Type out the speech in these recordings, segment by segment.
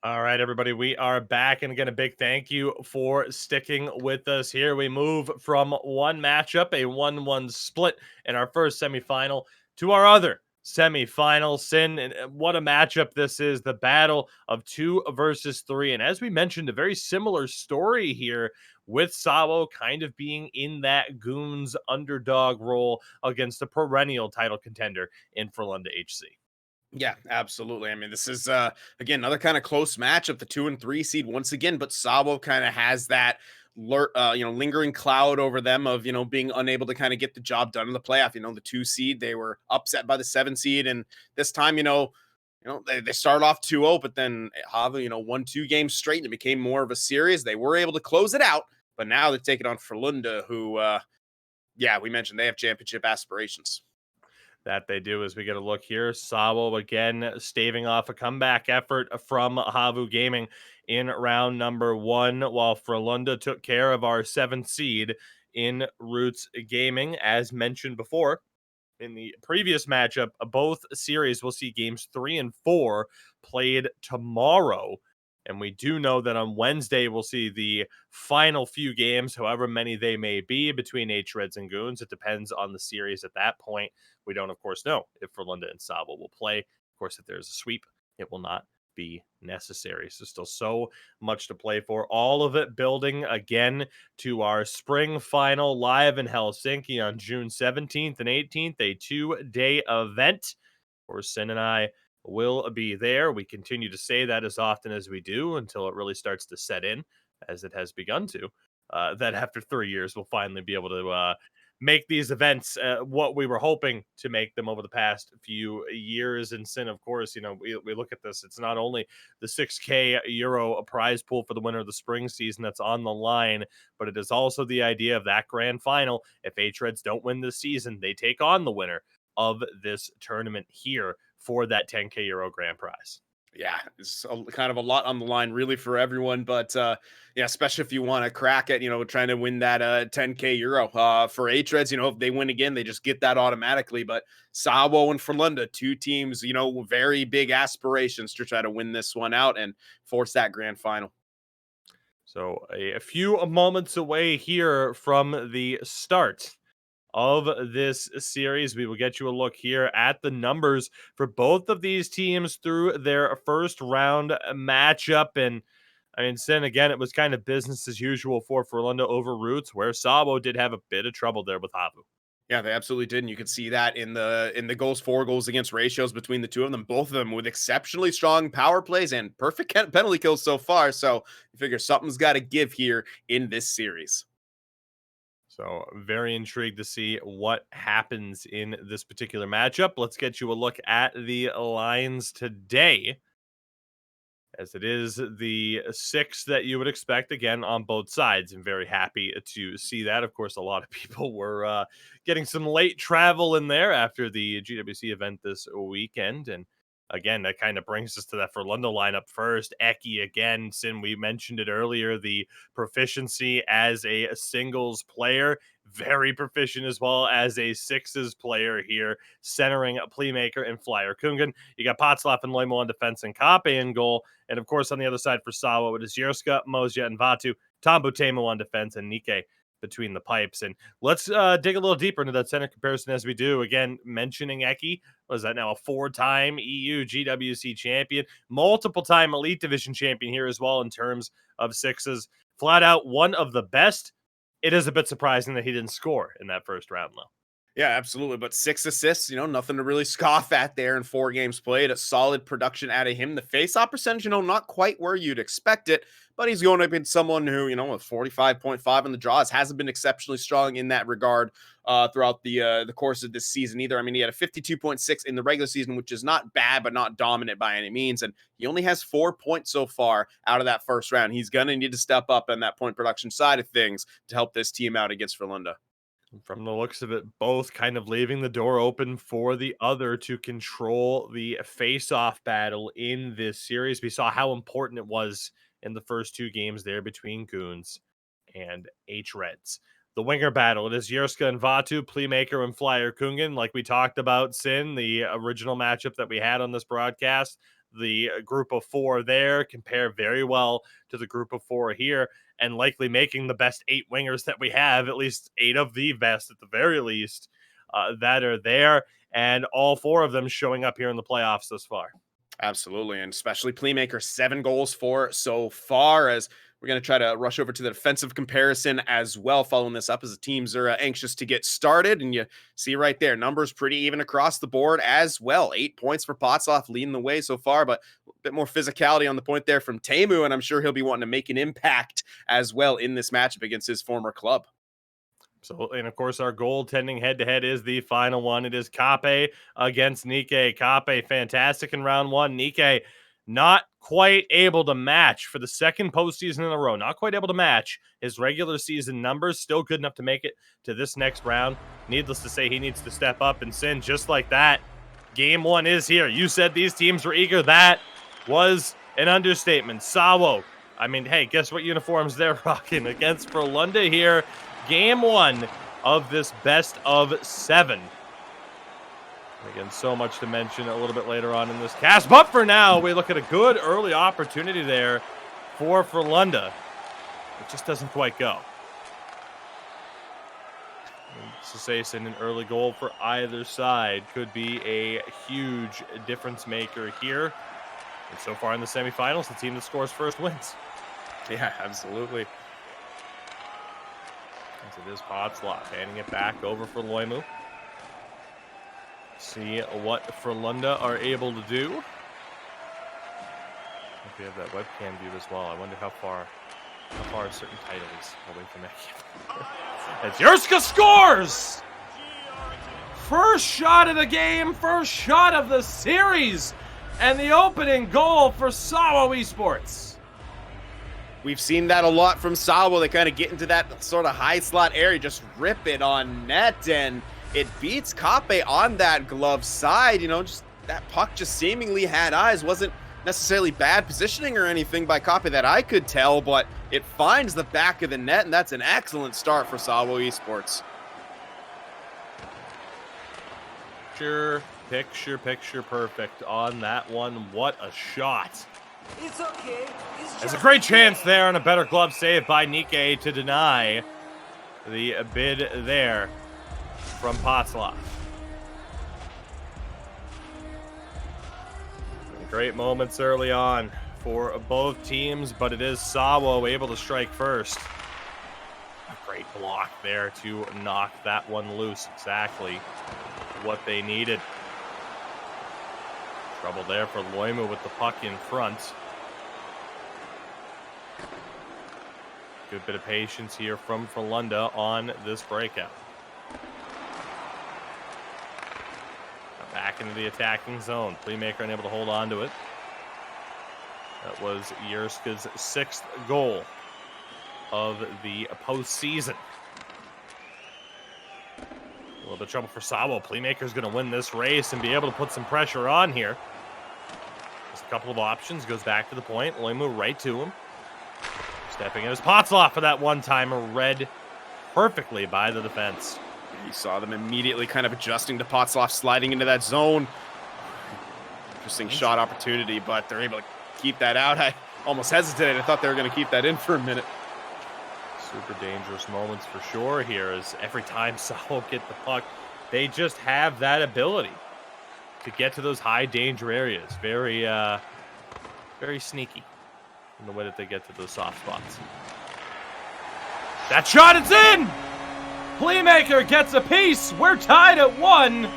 All right, everybody, we are back. And again, a big thank you for sticking with us here. We move from one matchup, a 1-1 split in our first semifinal, to our other semifinal. Sin, and what a matchup this is, the battle of 2 versus 3. And as we mentioned, a very similar story here with SAWO kind of being in that Goons underdog role against a perennial title contender in Frölunda HC. Yeah, absolutely. I mean, this is again another kind of close matchup, the 2 and 3 seed once again, but Sabo kind of has that lingering cloud over them of being unable to kind of get the job done in the playoff. The 2 seed, they were upset by the 7 seed, and this time, they started off 2-0, but then Hava, won 2 games straight, and it became more of a series. They were able to close it out, but now they're taking on Frölunda, who, yeah, we mentioned they have championship aspirations. That they do as we get a look here. Sawo again staving off a comeback effort from Havu Gaming in round number 1, while Frölunda took care of our 7th seed in Roots Gaming. As mentioned before, in the previous matchup, both series will see games 3 and 4 played tomorrow. And we do know that on Wednesday, we'll see the final few games, however many they may be, between H-Reds and Goons. It depends on the series at that point. We don't, of course, know if Frölunda and Sabo will play. Of course, if there's a sweep, it will not be necessary. So still so much to play for. All of it building again to our spring final live in Helsinki on June 17th and 18th, a 2-day event. Of course, Sin and I will be there. We continue to say that as often as we do until it really starts to set in, as it has begun to. That after 3 years, we'll finally be able to make these events what we were hoping to make them over the past few years. And Sin, of course, we look at this. It's not only the 6K euro prize pool for the winner of the spring season that's on the line, but it is also the idea of that grand final. If H-Reds don't win this season, they take on the winner of this tournament here for that 10K euro grand prize. Yeah, it's kind of a lot on the line, really, for everyone. But yeah, especially if you want to crack at trying to win that 10K euro for H-Reds. If they win again, they just get that automatically. But Sabo and Frölunda, 2 teams, very big aspirations to try to win this one out and force that grand final. So a few moments away here from the start of this series. We will get you a look here at the numbers for both of these teams through their first round matchup. And I mean, Sin, again, it was kind of business as usual for Frölunda over Roots, where Sabo did have a bit of trouble there with Havu. Yeah, they absolutely did, and you could see that in the goals for, goals against ratios between the two of them. Both of them with exceptionally strong power plays and perfect penalty kills so far. So you figure something's got to give here in this series. So, very intrigued to see what happens in this particular matchup. Let's get you a look at the lines today, as it is the 6 that you would expect again on both sides. I'm very happy to see that. Of course, a lot of people were getting some late travel in there after the GWC event this weekend. And again, that kind of brings us to that Frölunda lineup first. Eki again, Sin, we mentioned it earlier, the proficiency as a singles player, very proficient as well as a sixes player here, centering a playmaker and Flyer Kungan. You got Potslav and Loimo on defense and Kape in goal. And of course, on the other side for Sawa, it is Yerska, Mozia, and Vatu, Tom Butemo on defense, and Nike between the pipes. And let's dig a little deeper into that center comparison as we do. Again, mentioning Eki, was that now a 4-time EU GWC champion, multiple time Elite Division champion here as well in terms of sixes. Flat out one of the best. It is a bit surprising that he didn't score in that first round, though. Yeah, absolutely. But 6 assists, nothing to really scoff at there in 4 games played. A solid production out of him. The face-off percentage, not quite where you'd expect it, but he's going up against someone who, with 45.5 in the draws, hasn't been exceptionally strong in that regard throughout the course of this season either. I mean, he had a 52.6 in the regular season, which is not bad, but not dominant by any means. And he only has 4 points so far out of that first round. He's going to need to step up on that point production side of things to help this team out against Frölunda. From the looks of it, both kind of leaving the door open for the other to control the face-off battle in this series. We saw how important it was in the first 2 games there between Goons and H-Reds. The winger battle, it is Yerska and Vatu, Playmaker and Flyer Kungan, like we talked about, Sin, the original matchup that we had on this broadcast. the group of 4 there compare very well to the group of 4 here, and likely making the best 8 wingers that we have, at least 8 of the best at the very least, that are there, and all 4 of them showing up here in the playoffs thus far. Absolutely, and especially Playmaker, 7 goals for so far, as we're going to try to rush over to the defensive comparison as well, following this up as the teams are anxious to get started. And you see right there, numbers pretty even across the board as well. 8 points for Potsdam, leading the way so far, but a bit more physicality on the point there from Teemu, and I'm sure he'll be wanting to make an impact as well in this matchup against his former club. So, and of course, our goaltending head-to-head is the final one. It is Kape against Nikke. Kape, fantastic in round 1. Nikke, not quite able to match for the second postseason in a row. Not quite able to match his regular season numbers. Still good enough to make it to this next round. Needless to say, he needs to step up and sin just like that. Game 1 is here. You said these teams were eager. That was an understatement. SAWO, I mean, hey, guess what uniforms they're rocking against Frölunda here. Game 1 of this best of 7. Again, so much to mention a little bit later on in this cast. But for now, we look at a good early opportunity there for Frölunda. It just doesn't quite go. Sassason, an early goal for either side, could be a huge difference maker here. And so far in the semifinals, the team that scores first wins. Yeah, absolutely. As it is Potsdam handing it back over for Loimu. See what Frölunda are able to do. If we have that webcam view as well, I wonder how far a certain title is away from that. As Yerska scores! First shot of the game, first shot of the series, and the opening goal for SAWO ESPORTS. We've seen that a lot from SAWO. They kind of get into that sort of high slot area, just rip it on net, and it beats Kape on that glove side. You know, just that puck just seemingly had eyes. Wasn't necessarily bad positioning or anything by Kape that I could tell, but it finds the back of the net, and that's an excellent start for SAWO ESPORTS. Picture perfect on that one. What a shot. It's okay. There's a great chance there, and a better glove save by Nikke to deny the bid there from Potsdam. Great moments early on for both teams, but it is SAWO able to strike first. A great block there to knock that one loose. Exactly what they needed. Trouble there for Loimu with the puck in front. Good bit of patience here from Frölunda on this breakout. Back into the attacking zone. Playmaker unable to hold on to it. That was Yerska's 6th goal of the postseason. A little bit of trouble for SAWO. Playmaker's going to win this race and be able to put some pressure on here. Just a couple of options. Goes back to the point. Loimu right to him. Stepping in his Potsdam for that one-timer. Read perfectly by the defense. You saw them immediately kind of adjusting to Potsdam, sliding into that zone. Interesting shot opportunity, but they're able to keep that out. I almost hesitated. I thought they were going to keep that in for a minute. Super dangerous moments for sure here, as every time SAWO get the puck, they just have that ability to get to those high danger areas. Very, very sneaky in the way that they get to those soft spots. That shot is in! Playmaker gets a piece. We're tied at 1.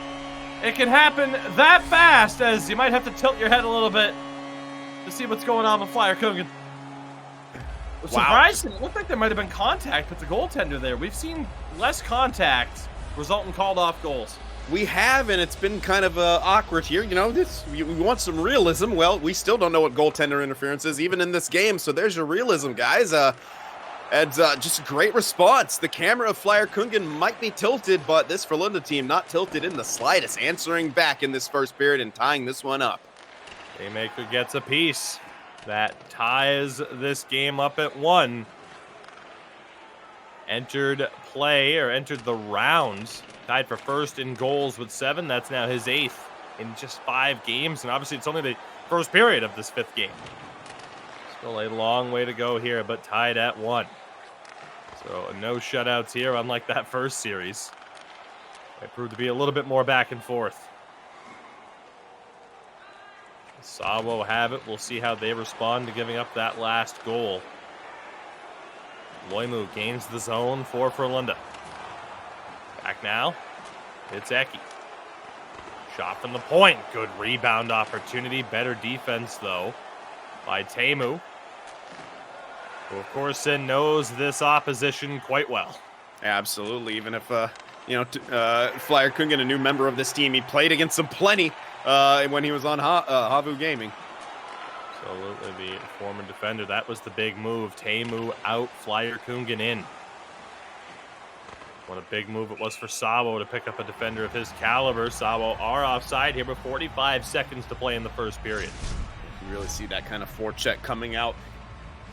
It can happen that fast, as you might have to tilt your head a little bit to see what's going on with Flyer Coogan. Surprised, it looked like there might have been contact with the goaltender there. We've seen less contact result in called off goals. We have, and it's been kind of awkward here. You know, we want some realism. Well, we still don't know what goaltender interference is, even in this game. So there's your realism, guys. And just a great response. The camera of Flyer Kungen might be tilted, but this Frölunda team not tilted in the slightest, answering back in this first period and tying this one up. Playmaker gets a piece. That ties this game up at 1. Entered the rounds. Tied for first in goals with 7. That's now his 8th in just 5 games. And obviously it's only the first period of this 5th game. Still a long way to go here, but tied at 1. So no shutouts here, unlike that first series. It proved to be a little bit more back and forth. SAWO have it. We'll see how they respond to giving up that last goal. Loimu gains the zone for Frölunda. Back now. It's Eki. Shot from the point. Good rebound opportunity. Better defense, though, by Teemu, who, of course, knows this opposition quite well. Absolutely. Even if, Flyer Kungen, a new member of this team, he played against them plenty when he was on Havu Gaming. Absolutely, the former defender. That was the big move. Teemu out, Flyer Kungen in. What a big move it was for SAWO to pick up a defender of his caliber. SAWO are offside here with 45 seconds to play in the first period. You really see that kind of forecheck coming out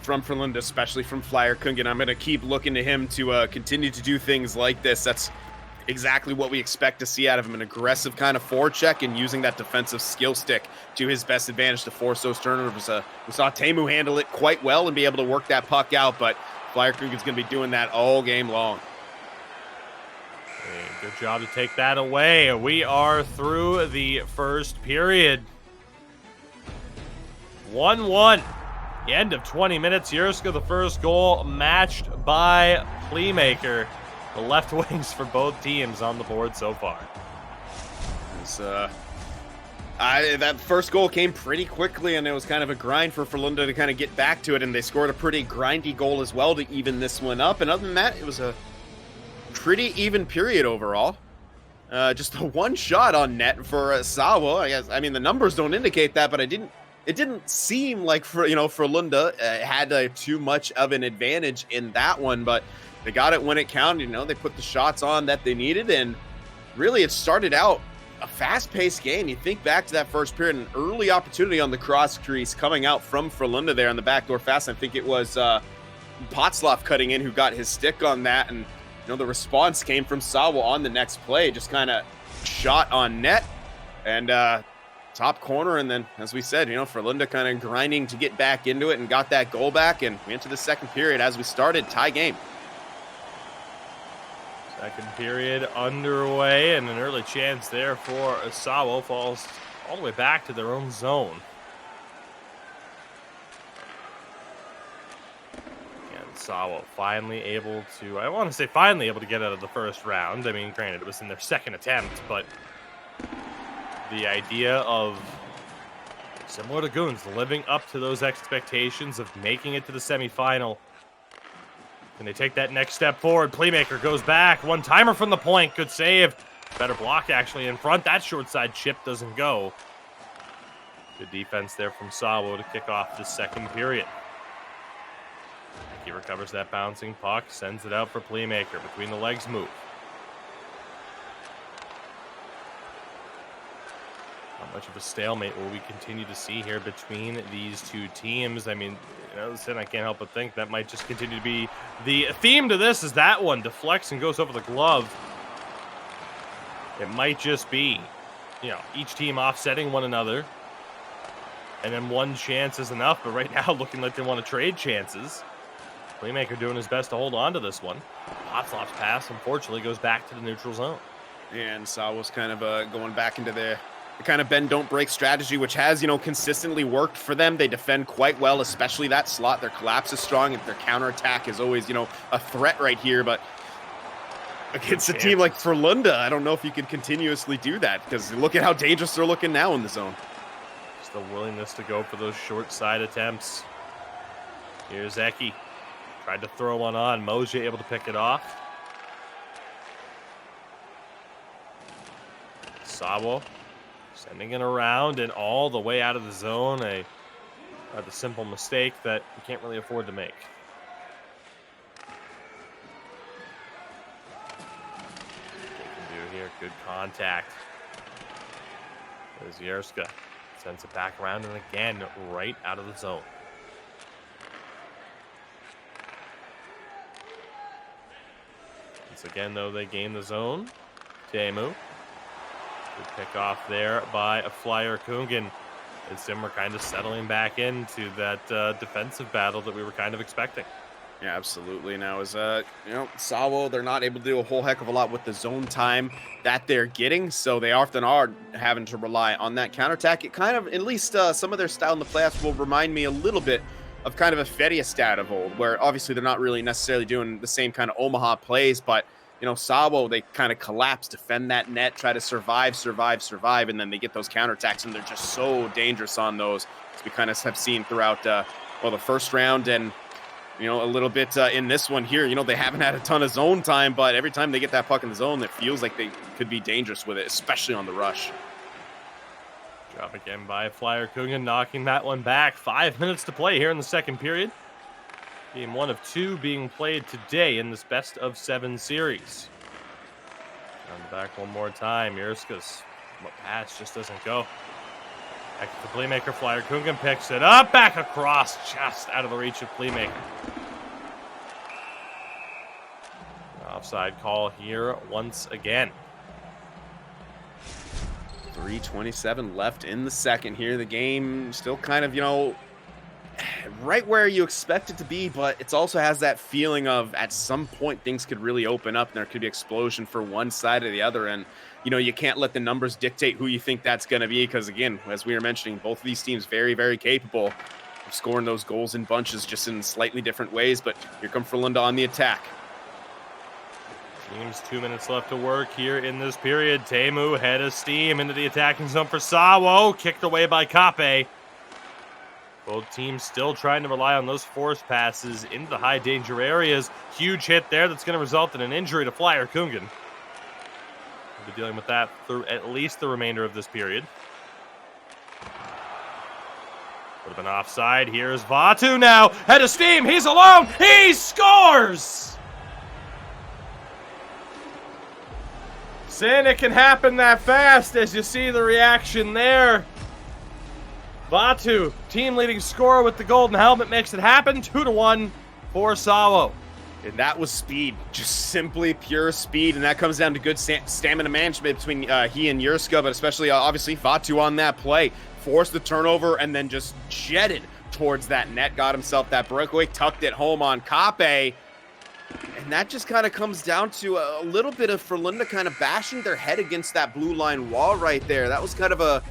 from Frölunda, especially from Flyer Kungen. I'm going to keep looking to him to continue to do things like this. That's exactly what we expect to see out of him, an aggressive kind of forecheck and using that defensive skill stick to his best advantage to force those turnovers. We saw Teemu handle it quite well and be able to work that puck out, but Flyer Kungen's going to be doing that all game long. Hey, good job to take that away. We are through the first period. 1-1. The end of 20 minutes. Yerska, the first goal, matched by Playmaker. The left wings for both teams on the board so far. That first goal came pretty quickly, and it was kind of a grind for Frölunda to kind of get back to it, and they scored a pretty grindy goal as well to even this one up. And other than that, it was a pretty even period overall. Just a one shot on net for SAWO. I guess, I mean, the numbers don't indicate that, but it didn't seem like Frölunda had too much of an advantage in that one, but they got it when it counted. They put the shots on that they needed, and really it started out a fast-paced game. You think back to that first period, an early opportunity on the cross crease coming out from Frölunda there on the backdoor fast. I think it was Potslav cutting in who got his stick on that, and the response came from SAWO on the next play, just kind of shot on net and top corner. And then, as we said, Frölunda kind of grinding to get back into it and got that goal back. And we into the second period as we started, tie game. Second period underway, and an early chance there for SAWO. Falls all the way back to their own zone. SAWO finally able to, I want to say finally able to get out of the first round. I mean, granted, it was in their second attempt, but the idea of, similar to Goons, living up to those expectations of making it to the semifinal. Can they take that next step forward? Playmaker goes back. One-timer from the point. Good save. Better block, actually, in front. That short side chip doesn't go. Good defense there from SAWO to kick off the second period. He recovers that bouncing puck, sends it out for Playmaker. Between the legs move. How much of a stalemate will we continue to see here between these two teams? I mean, listen, I can't help but think that might just continue to be the theme to this, is that one deflects and goes over the glove. It might just be, each team offsetting one another. And then one chance is enough, but right now looking like they want to trade chances. Playmaker doing his best to hold on to this one. Potslop's pass, unfortunately, goes back to the neutral zone. And SAWO's kind of going back into the kind of bend, don't break strategy, which has, consistently worked for them. They defend quite well, especially that slot. Their collapse is strong, and their counterattack is always, a threat right here. But against a team like Frölunda, I don't know if you could continuously do that, because look at how dangerous they're looking now in the zone. Just the willingness to go for those short side attempts. Here's Eki. Tried to throw one on. Moja able to pick it off. SAWO sending it around and all the way out of the zone. The simple mistake that you can't really afford to make. They can do here. Good contact. There's Yerska. Sends it back around and again right out of the zone. Once again, though, they gain the zone. Teemu. Good pick off there by Flyer Kungen. as Sim were kind of settling back into that defensive battle that we were kind of expecting. Yeah, absolutely. Now, as SAWO, they're not able to do a whole heck of a lot with the zone time that they're getting, so they often are having to rely on that counterattack. It kind of, at least some of their style in the playoffs will remind me a little bit of kind of a Fedia stat of old, where obviously they're not really necessarily doing the same kind of Omaha plays, but SAWO, they kind of collapse, defend that net, try to survive, and then they get those counterattacks, and they're just so dangerous on those, as we kind of have seen throughout the first round and a little bit in this one here. They haven't had a ton of zone time, but every time they get that puck in the zone, it feels like they could be dangerous with it, especially on the rush. Drop again by Flyer Kungan, knocking that one back. 5 minutes to play here in the second period. Game 1 of 2 being played today in this best-of-7 series. On the back one more time. Yurska's pass just doesn't go. Back to the playmaker. Flyer Kungan picks it up. Back across, just out of the reach of playmaker. Offside call here once again. 3:27 left in the second here. The game still kind of, right where you expect it to be, but it also has that feeling of at some point things could really open up and there could be explosion for one side or the other. And, you can't let the numbers dictate who you think that's going to be because, again, as we were mentioning, both of these teams very, very capable of scoring those goals in bunches just in slightly different ways. But here come Frölunda on the attack. Teams 2 minutes left to work here in this period. Teemu head of steam into the attacking zone for SAWO. Kicked away by Kape. Both teams still trying to rely on those force passes into the high danger areas. Huge hit there that's going to result in an injury to Flyer Kungan. We'll be dealing with that through at least the remainder of this period. Would have been offside. Here's Vatu now. Head of steam. He's alone. He scores! Sin, it can happen that fast as you see the reaction there. Vatu, team leading scorer with the golden helmet, makes it happen. 2-1 for SAWO. And that was speed, just simply pure speed. And that comes down to good stamina management between he and Yurska, but especially obviously Vatu on that play. Forced the turnover and then just jetted towards that net. Got himself that breakaway, tucked it home on Kape. And that just kind of comes down to a little bit of Frölunda kind of bashing their head against that blue line wall right there. That was kind of a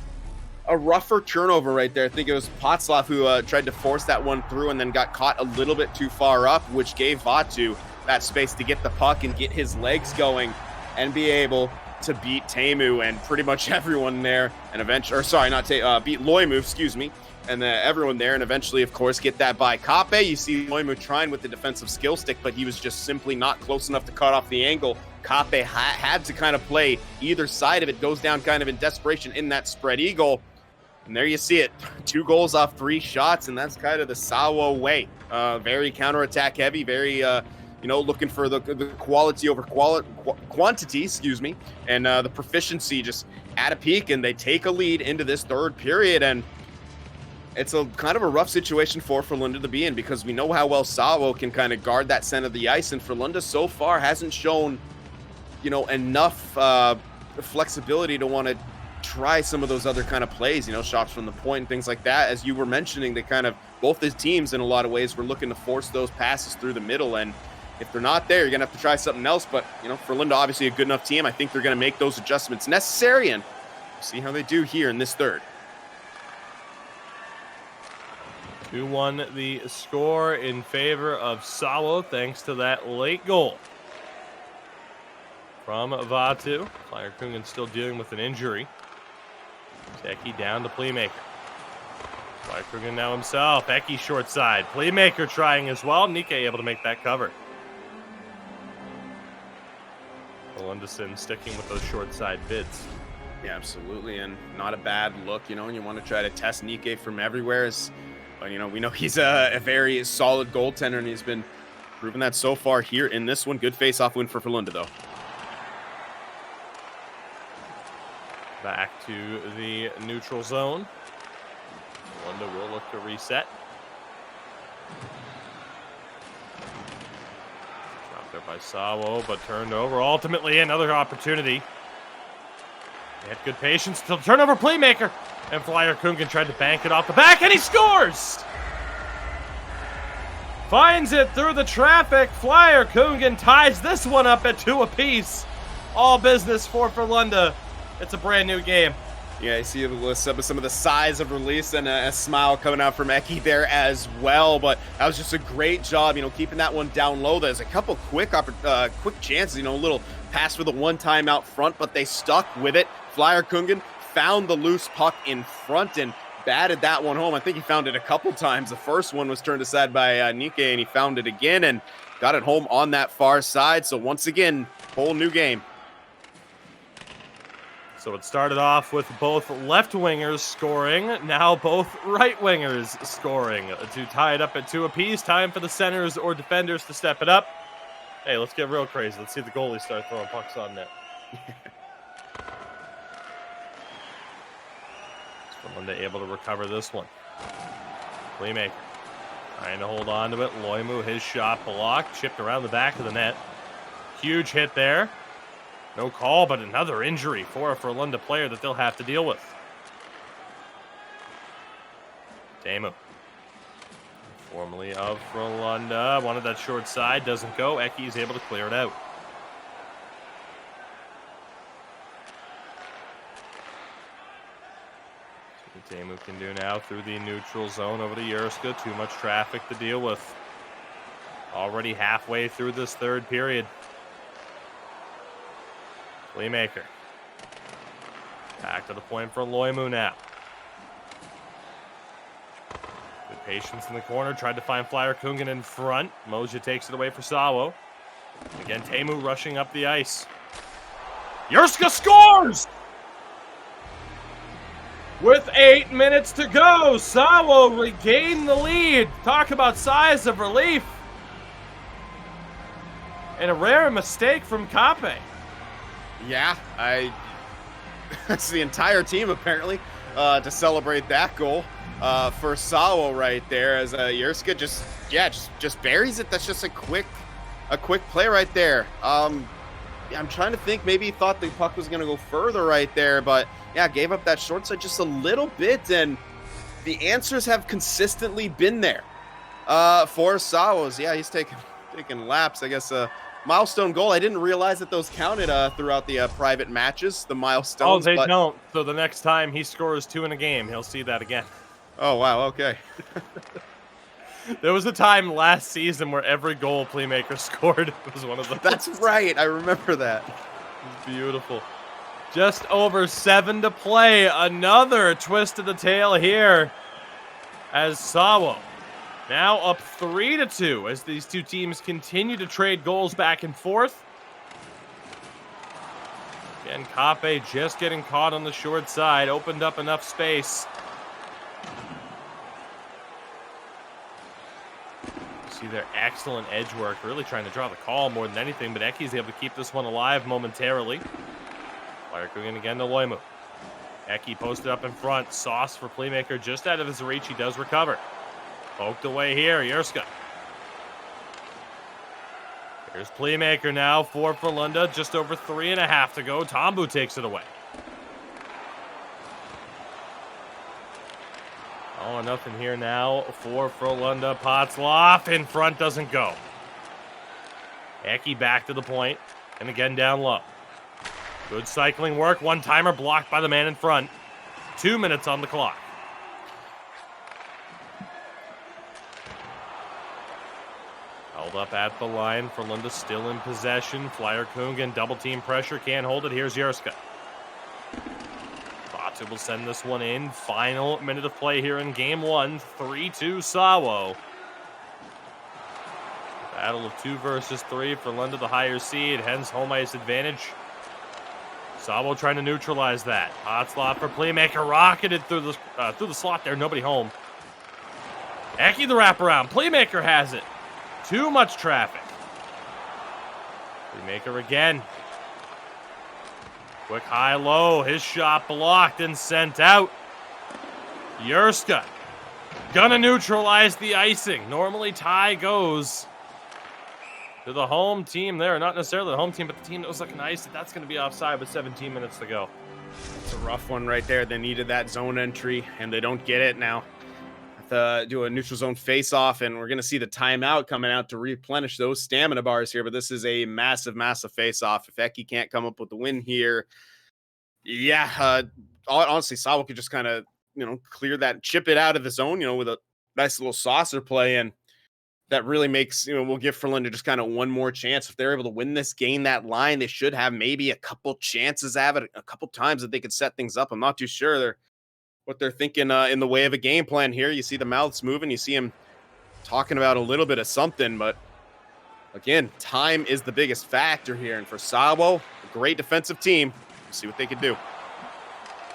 rougher turnover right there. I think it was Potslav who tried to force that one through and then got caught a little bit too far up, which gave Vatu that space to get the puck and get his legs going and be able to beat Teemu and pretty much everyone there. And eventually, beat Loimu, excuse me. And everyone there, and eventually, of course, get that by Kape. You see Loimu trying with the defensive skill stick, but he was just simply not close enough to cut off the angle. Kape had to kind of play either side of it, goes down kind of in desperation in that spread eagle. And there you see it. 2 goals off 3 shots, and that's kind of the SAWO way. Very counterattack heavy, very, looking for the quality over quantity, and the proficiency just at a peak, and they take a lead into this third period, and it's a kind of a rough situation for Frölunda to be in because we know how well SAWO can kind of guard that center of the ice, and Frölunda so far hasn't shown, enough flexibility to want to try some of those other kind of plays, shots from the point and things like that. As you were mentioning, they kind of, both these teams in a lot of ways were looking to force those passes through the middle, and if they're not there, you're going to have to try something else. But, Frölunda obviously a good enough team. I think they're going to make those adjustments necessary, and we'll see how they do here in this third. 2-1 the score in favor of SAWO thanks to that late goal from Vatu. Flyer Kungan still dealing with an injury. Eki down to playmaker. Flyer Kungan now himself. Eki short side. Playmaker trying as well. Nike able to make that cover. Lundeson sticking with those short side bids. Yeah, absolutely, and not a bad look, and you want to try to test Nike from everywhere. But, we know he's a very solid goaltender, and he's been proving that so far here in this one. Good face-off win for Frölunda, though. Back to the neutral zone. Frölunda will look to reset. Dropped there by SAWO, but turned over. Ultimately, another opportunity. They had good patience till turnover playmaker. And Flyer Kungen tried to bank it off the back, and he scores! Finds it through the traffic. Flyer Kungen ties this one up at 2 apiece. All business for Frölunda. It's a brand new game. Yeah, you see some of the size of release and a smile coming out from Eki there as well. But that was just a great job, keeping that one down low. There's a couple quick chances, a little pass for the one time out front, but they stuck with it. Flyer Kungen found the loose puck in front and batted that one home. I think he found it a couple times. The first one was turned aside by Nike, and he found it again and got it home on that far side. So once again, whole new game. So it started off with both left wingers scoring, now both right wingers scoring to tie it up at 2 apiece. Time for the centers or defenders to step it up. Hey, let's get real crazy. Let's see the goalies start throwing pucks on net. Frölunda able to recover this one. Playmaker trying to hold on to it. Loimu, his shot blocked, chipped around the back of the net. Huge hit there. No call, but another injury for a Frölunda player that they'll have to deal with. Teemu, formerly of Frölunda, wanted that short side, doesn't go. Eki is able to clear it out. See what Teemu can do now through the neutral zone over to Jurska. Too much traffic to deal with. Already halfway through this third period. Playmaker. Back to the point for Loimu now. Good patience in the corner. Tried to find Flyer Kungen in front. Moja takes it away for SAWO. Again, Teemu rushing up the ice. Jurska scores! With 8 minutes to go, SAWO regained the lead. Talk about size of relief. And a rare mistake from Kape. Yeah, that's the entire team apparently to celebrate that goal for SAWO right there as Jurska just buries it. That's just a quick play right there. I'm trying to think, maybe he thought the puck was going to go further right there, but yeah, gave up that short side just a little bit, and the answers have consistently been there for SAWOs. Yeah, he's taking laps, I guess. Milestone goal. I didn't realize that those counted throughout the private matches, the milestones. Oh, they don't. So the next time he scores 2 in a game, he'll see that again. Oh, wow. Okay. There was a time last season where every goal Playmaker scored was one of those. That's right. I remember that. It was beautiful. Just over 7 to play. Another twist of the tail here as SAWO now up 3-2 as these two teams continue to trade goals back and forth. Again, Kape just getting caught on the short side. Opened up enough space. See their excellent edge work. Really trying to draw the call more than anything, but Eki's able to keep this one alive momentarily. Flyer Kungen again to Loimu. Eki posted up in front. Sauce for Playmaker just out of his reach. He does recover. Poked away here, Jurska. Here's Playmaker now for Frölunda. Just over 3.5 to go. Tambu takes it away. Oh, nothing here now for Frölunda. Potzloff in front, doesn't go. Eki back to the point, and again down low. Good cycling work. One-timer blocked by the man in front. 2 minutes on the clock. Held up at the line. Frölunda still in possession. Flyer Kungen, double team pressure. Can't hold it. Here's Jurska. Batu will send this one in. Final minute of play here in game 1. 3-2 SAWO. Battle of 2 versus 3. Frölunda the higher seed. Hence home ice advantage. SAWO trying to neutralize that. Hot slot for Playmaker. Rocketed through the slot there. Nobody home. Eki the wraparound. Playmaker has it. Too much traffic. Playmaker again. Quick high-low. His shot blocked and sent out. Jurska gonna neutralize the icing. Normally tie goes to the home team there. Not necessarily the home team, but the team that was looking ice. That's going to be offside with 17 minutes to go. It's a rough one right there. They needed that zone entry, and they don't get it now. Have to do a neutral zone face-off, and we're going to see the timeout coming out to replenish those stamina bars here. But this is a massive, massive face-off. If Eki can't come up with the win here, yeah, honestly, Sawa could just kind of, clear that, chip it out of the zone, with a nice little saucer play, and that really makes, we'll give Frölunda just kind of one more chance. If they're able to win this, gain that line, they should have maybe a couple chances at it, a couple times that they could set things up. I'm not too sure what they're thinking in the way of a game plan here. You see the mouths moving, you see him talking about a little bit of something, but again, time is the biggest factor here. And for SAWO, a great defensive team, we'll see what they can do.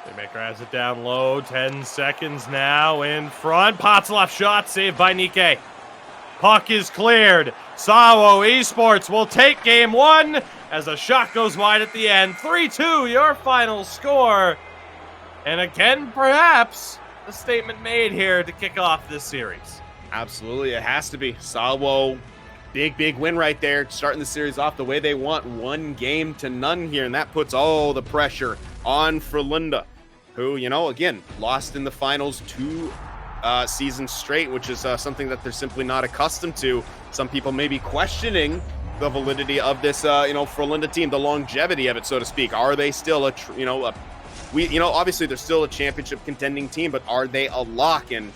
Playmaker has it down low. 10 seconds now in front. Potslov shot saved by Nike. Puck is cleared. SAWO Esports will take game one as a shot goes wide at the end. 3-2, your final score. And again, perhaps a statement made here to kick off this series. Absolutely, it has to be. SAWO, big win right there, starting the series off the way they want. 1-0 here, and that puts all the pressure on Frölunda, who, again, lost in the finals 2 seasons straight, which is something that they're simply not accustomed to. Some people may be questioning the validity of this, Frölunda team, the longevity of it, so to speak. Are they still obviously they're still a championship contending team, but are they a lock? And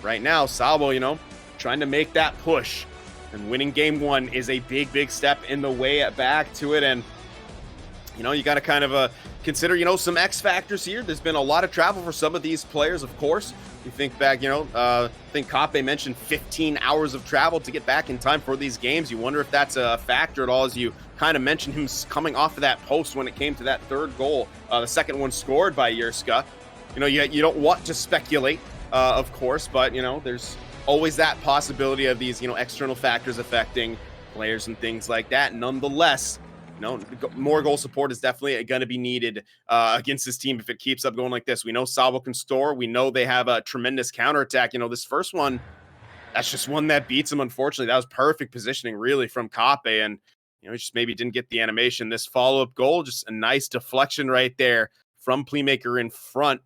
right now, SAWO, trying to make that push, and winning game one is a big step in the way back to it. And you got to kind of consider, some X factors here. There's been a lot of travel for some of these players, of course. You think back, I think Kape mentioned 15 hours of travel to get back in time for these games. You wonder if that's a factor at all, as you kind of mentioned him coming off of that post when it came to that third goal, the second one scored by Yerska. You don't want to speculate, of course, but, there's always that possibility of these, external factors affecting players and things like that. Nonetheless, more goal support is definitely going to be needed against this team if it keeps up going like this. We know SAWO can store. We know they have a tremendous counterattack. This first one, that's just one that beats them, unfortunately. That was perfect positioning, really, from Kape, and he just maybe didn't get the animation. This follow-up goal, just a nice deflection right there from Playmaker in front.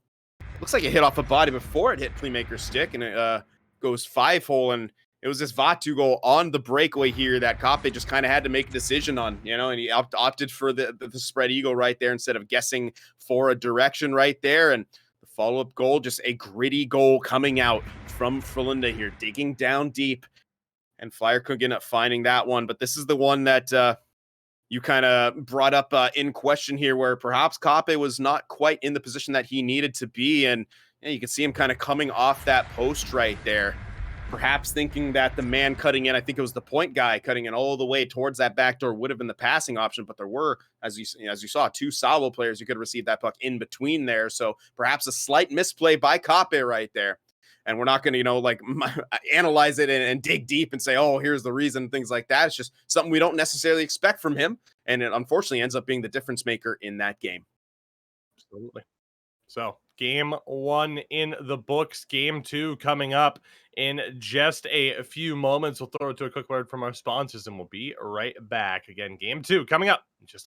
Looks like it hit off a body before it hit Playmaker's stick, and it goes 5-hole, and it was this Vatu goal on the breakaway here that Kape just kind of had to make a decision on, and he opted for the spread eagle right there instead of guessing for a direction right there. And the follow-up goal, just a gritty goal coming out from Frölunda here, digging down deep. And Flyer couldn't end up finding that one. But this is the one that you kind of brought up in question here, where perhaps Kape was not quite in the position that he needed to be. And you can see him kind of coming off that post right there, perhaps thinking that the man cutting in, I think it was the point guy cutting in all the way towards that back door, would have been the passing option. But there were, as you saw, 2 SAWO players who could have received that puck in between there. So perhaps a slight misplay by Kape right there. And we're not going to, analyze it and dig deep and say, oh, here's the reason, things like that. It's just something we don't necessarily expect from him. And it unfortunately ends up being the difference maker in that game. Absolutely. So game one in the books, game two coming up in just a few moments. We'll throw it to a quick word from our sponsors and we'll be right back. Again, game two coming up in just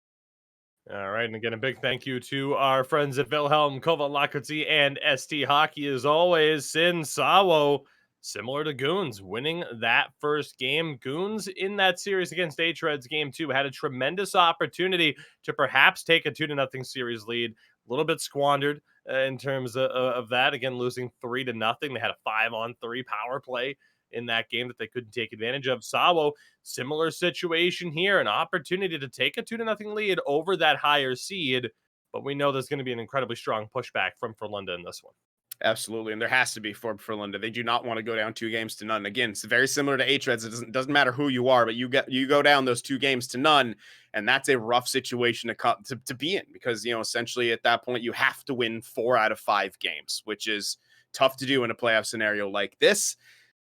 all right, and again, a big thank you to our friends at Wilhelm, Kova, Lakotzi, and ST Hockey. As always, Sin SAWO, similar to Goons, winning that first game. Goons in that series against H-Reds game two had a tremendous opportunity to perhaps take a 2-0 series lead. A little bit squandered in terms of that. Again, losing 3-0. They had a 5-on-3 power play in that game that they couldn't take advantage of. SAWO, similar situation here, an opportunity to take a 2-0 lead over that higher seed, but we know there's going to be an incredibly strong pushback from Frölunda in this one. Absolutely, and there has to be for Frölunda. They do not want to go down 2-0. Again, it's very similar to H-Reds. It doesn't matter who you are, but you go down those 2-0, and that's a rough situation to be in, because essentially at that point you have to win 4 out of 5 games, which is tough to do in a playoff scenario like this.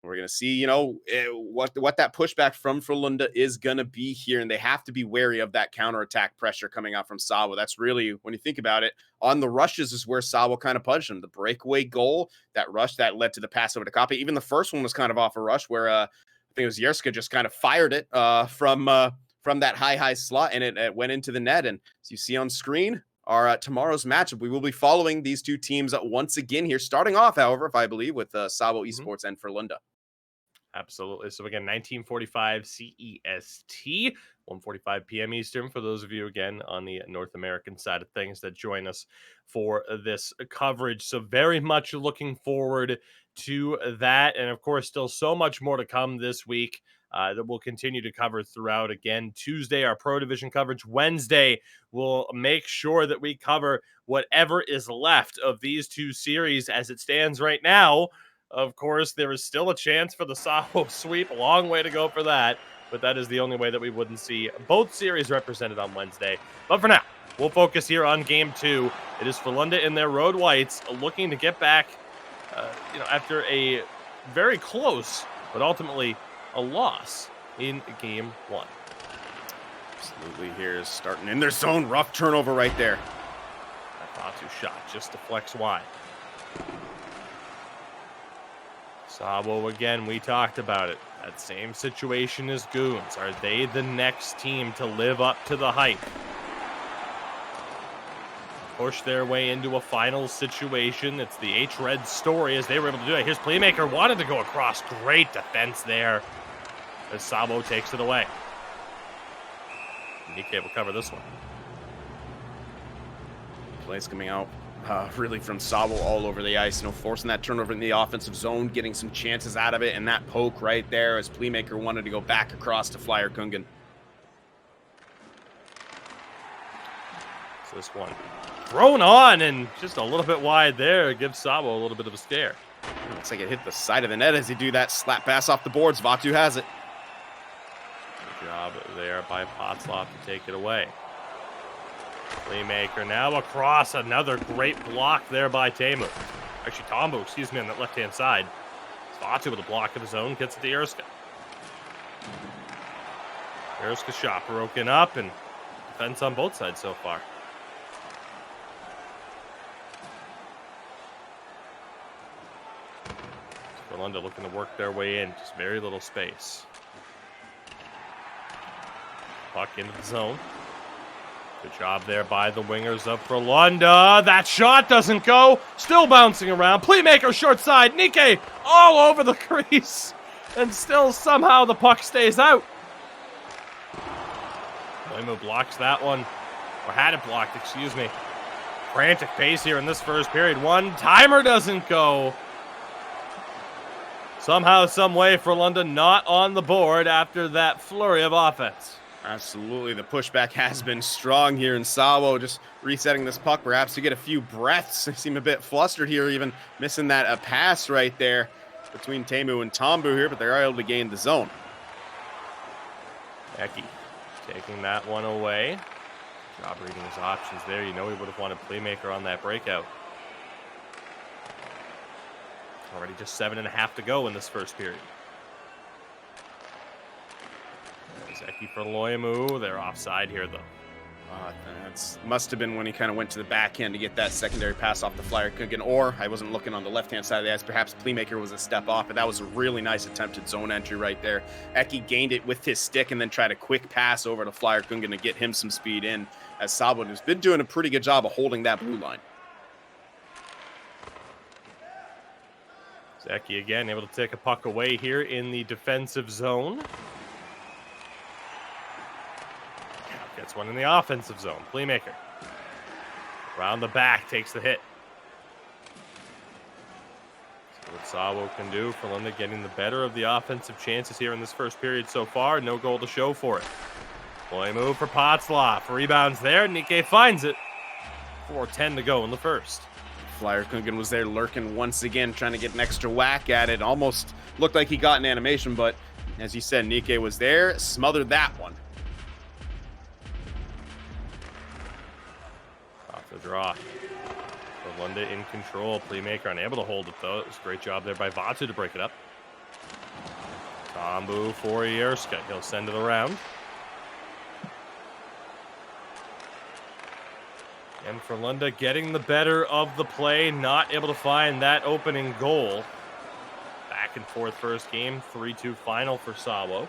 We're going to see, what that pushback from Frölunda is going to be here. And they have to be wary of that counterattack pressure coming out from SAWO. That's really, when you think about it, on the rushes is where SAWO kind of punched them. The breakaway goal, that rush that led to the pass over to Kape. Even the first one was kind of off a rush where I think it was Yerska just kind of fired it from that high slot, and it went into the net. And as you see on screen, our tomorrow's matchup. We will be following these two teams once again here, starting off, however, if I believe, with SAWO Mhm. Esports and Frölunda. Absolutely. So again, 1945 CEST, 1:45 p.m. Eastern for those of you again on the North American side of things that join us for this coverage. So very much looking forward to that, and of course, still so much more to come this week. That we'll continue to cover throughout. Again, Tuesday, our Pro Division coverage. Wednesday, we'll make sure that we cover whatever is left of these two series as it stands right now. Of course, there is still a chance for the SAWO sweep. A long way to go for that, but that is the only way that we wouldn't see both series represented on Wednesday. But for now, we'll focus here on Game 2. It is Frölunda in their road whites looking to get back, after a very close, but ultimately a loss in Game 1. Absolutely, here is starting in their zone. Rough turnover right there. That Fatu shot just deflects wide. SAWO again, we talked about it. That same situation as Goons. Are they the next team to live up to the hype? Push their way into a finals situation. It's the H-Red story as they were able to do it. Here's Playmaker, wanted to go across. Great defense there as SAWO takes it away. Nikkei will cover this one. Plays coming out really from SAWO all over the ice, forcing that turnover in the offensive zone, getting some chances out of it, and that poke right there as Playmaker wanted to go back across to Flyer Kungen. So this one thrown on and just a little bit wide there. Gives SAWO a little bit of a scare. Looks like it hit the side of the net as he do that slap pass off the boards. Vatu has it. Good job there by Potslav to take it away. Playmaker now across, another great block there by Teemu. Actually, Tombo, excuse me, on that left-hand side. Vatu with a block of his own, gets it to Erska. Erska shot broken up, and defense on both sides so far. Frölunda looking to work their way in, just very little space. Puck into the zone. Good job there by the wingers of Frölunda. That shot doesn't go. Still bouncing around. Playmaker short side. Nikkei all over the crease. And still somehow the puck stays out. Loimu blocks that one. Or had it blocked, excuse me. Frantic pace here in this first period. One timer doesn't go. Somehow, some way, Frölunda not on the board after that flurry of offense. Absolutely. The pushback has been strong here in SAWO. Just resetting this puck, perhaps to get a few breaths. They seem a bit flustered here, even missing that pass right there between Teemu and Tombu here, but they are able to gain the zone. Eki taking that one away. Job reading his options there. You know he would have wanted Playmaker on that breakout. Already just 7.5 to go in this first period. Eki for Loimu. They're offside here, though. That must have been when he kind of went to the backhand to get that secondary pass off the Flyer Kungen, or I wasn't looking on the left-hand side of the ice. Perhaps Playmaker was a step off, but that was a really nice attempted zone entry right there. Eki gained it with his stick and then tried a quick pass over to Flyer Kungen to get him some speed in, as SAWO has been doing a pretty good job of holding that blue line. Eki again able to take a puck away here in the defensive zone. Gets one in the offensive zone. Playmaker. Around the back, takes the hit. So what SAWO can do. Frölunda getting the better of the offensive chances here in this first period so far. No goal to show for it. Play move for Potslav. Rebounds there. Nikkei finds it. 4:10 to go in the first. Flyer Kungen was there lurking once again, trying to get an extra whack at it. Almost looked like he got an animation, but as you said, Nikkei was there, smothered that one. Off the draw. Frölunda in control. Playmaker unable to hold it, though. It was a great job there by Vatu to break it up. Tombu for Yerska. He'll send it around. And Frölunda getting the better of the play, not able to find that opening goal. Back and forth first game, 3-2 final for SAWO.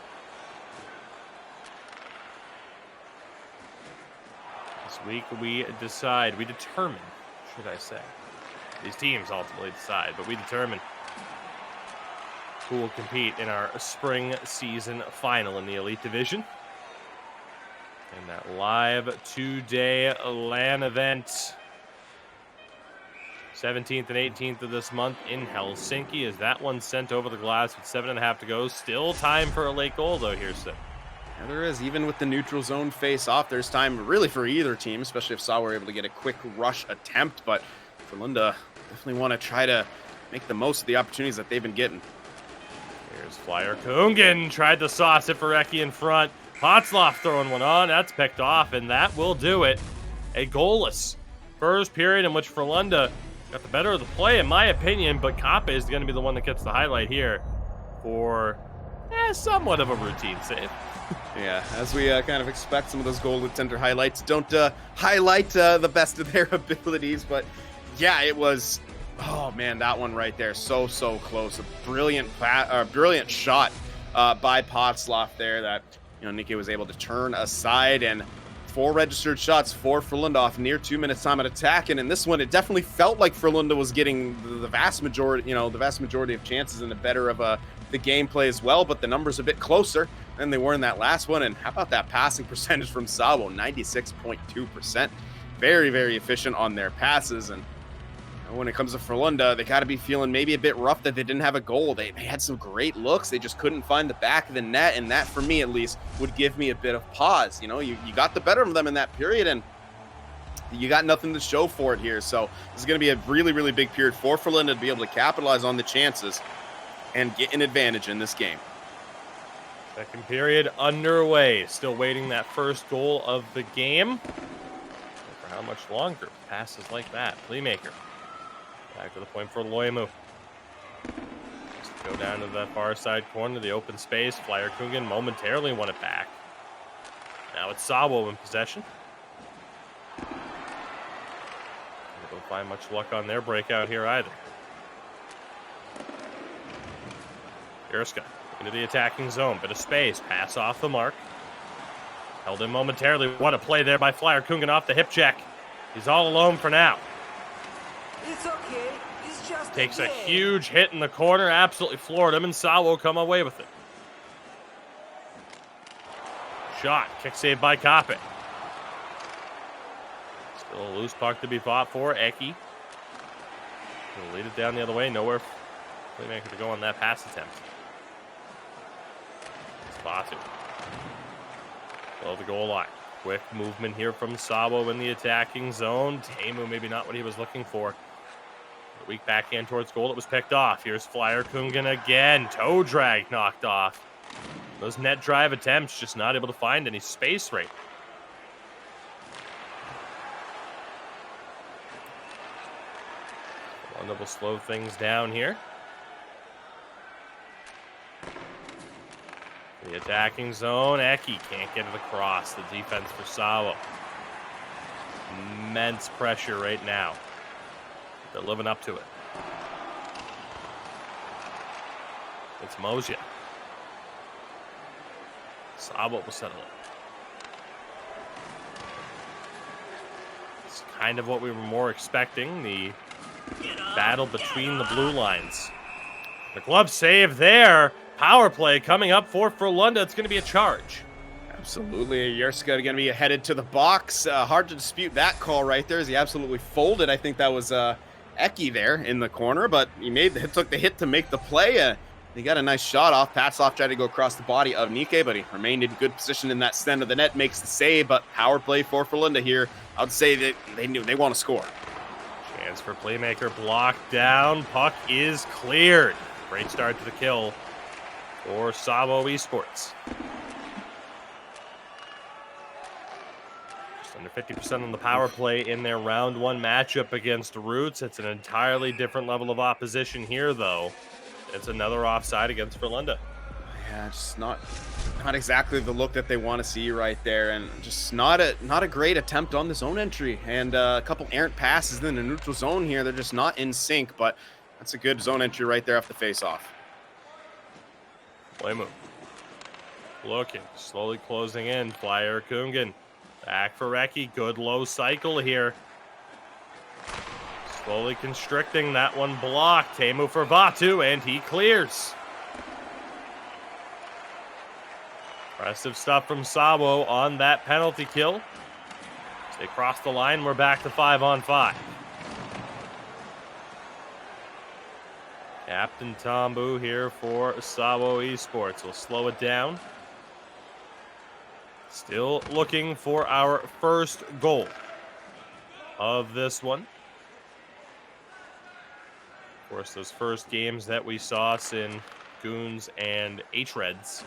This week we decide, we determine, should I say. These teams ultimately decide, but we determine who will compete in our spring season final in the Elite Division. And that live 2-day LAN event, 17th and 18th of this month in Helsinki, as that one sent over the glass with 7.5 to go. Still time for a late goal, though, here, Sim. Yeah, there is. Even with the neutral zone face-off, there's time really for either team, especially if SAWO were able to get a quick rush attempt. But Frölunda definitely want to try to make the most of the opportunities that they've been getting. Here's Flyer Kungen, tried to sauce it for Eki in front. Potzloff throwing one on, that's picked off, and that will do it. A goalless first period in which Frölunda got the better of the play, in my opinion, but Kappe is going to be the one that gets the highlight here for somewhat of a routine save. Yeah, as we kind of expect, some of those goal center highlights don't highlight the best of their abilities, but yeah, it was, oh man, that one right there, so close. A brilliant shot by Potzloff there that, Nikke was able to turn aside, and 4 registered shots for Frölunda off near 2 minutes time at attack. And in this one, it definitely felt like Frölunda was getting the vast majority of chances and the better of the gameplay as well, but the numbers a bit closer than they were in that last one. And how about that passing percentage from SAWO? 96.2%. Very, very efficient on their passes. And when it comes to Frölunda, they got to be feeling maybe a bit rough that they didn't have a goal. They had some great looks. They just couldn't find the back of the net, and that, for me at least, would give me a bit of pause. You got the better of them in that period, and you got nothing to show for it here. So this is going to be a really, really big period for Frölunda to be able to capitalize on the chances and get an advantage in this game. Second period underway. Still waiting that first goal of the game. For how much longer? Passes like that. Playmaker. Back to the point for Loimu. Just go down to the far side corner, the open space. Flyer Kungen momentarily won it back. Now it's SAWO in possession. They don't find much luck on their breakout here either. Yerska into the attacking zone. Bit of space. Pass off the mark. Held in momentarily. What a play there by Flyer Kungen off the hip check. He's all alone for now. It's okay. It's just Takes a huge hit in the corner. Absolutely floored him, and SAWO come away with it. Shot. Kick saved by Kappe. Still a loose puck to be fought for. Eki will lead it down the other way. Nowhere for Playmaker to go on that pass attempt. Spatu. Below the goal line. Quick movement here from SAWO in the attacking zone. Teemu maybe not what he was looking for. A weak backhand towards goal. It was picked off. Here's Flyer Kungen again. Toe drag knocked off. Those net drive attempts just not able to find any space right. Frölunda will slow things down here. The attacking zone. Eki can't get it across. The defense for SAWO. Immense pressure right now. They're living up to it. It's Mosia. SAWO will settle it. It's kind of what we were more expecting. The battle between the blue lines. The glove save there. Power play coming up for Frölunda. It's going to be a charge. Absolutely. Yerska going to be headed to the box. Hard to dispute that call right there as he absolutely folded. I think that was Eki there in the corner, but he took the hit to make the play. He got a nice shot off. Potzloff tried to go across the body of Nikke, but he remained in good position in that center of the net, makes the save. But power play for Frölunda here. I would say that they knew they want to score. Chance for Playmaker, blocked down. Puck is cleared. Great start to the kill for SAWO ESPORTS. Just under 50% on the power play in their round 1 matchup against Roots. It's an entirely different level of opposition here, though. It's another offside against Frölunda. Yeah, just not exactly the look that they want to see right there, and just not a great attempt on the zone entry, and a couple errant passes in the neutral zone here. They're just not in sync, but that's a good zone entry right there off the face-off. Loimu looking, slowly closing in. Flyer Kungen Back for Recchi. Good low cycle here. Slowly constricting. That one blocked. Teemu for Vatu, and he clears. Impressive stuff from SAWO on that penalty kill. As they cross the line, we're back to 5-on-5. Captain Tombu here for SAWO Esports. We'll slow it down. Still looking for our first goal of this one. Of course, those first games that we saw in Goons and H-Reds.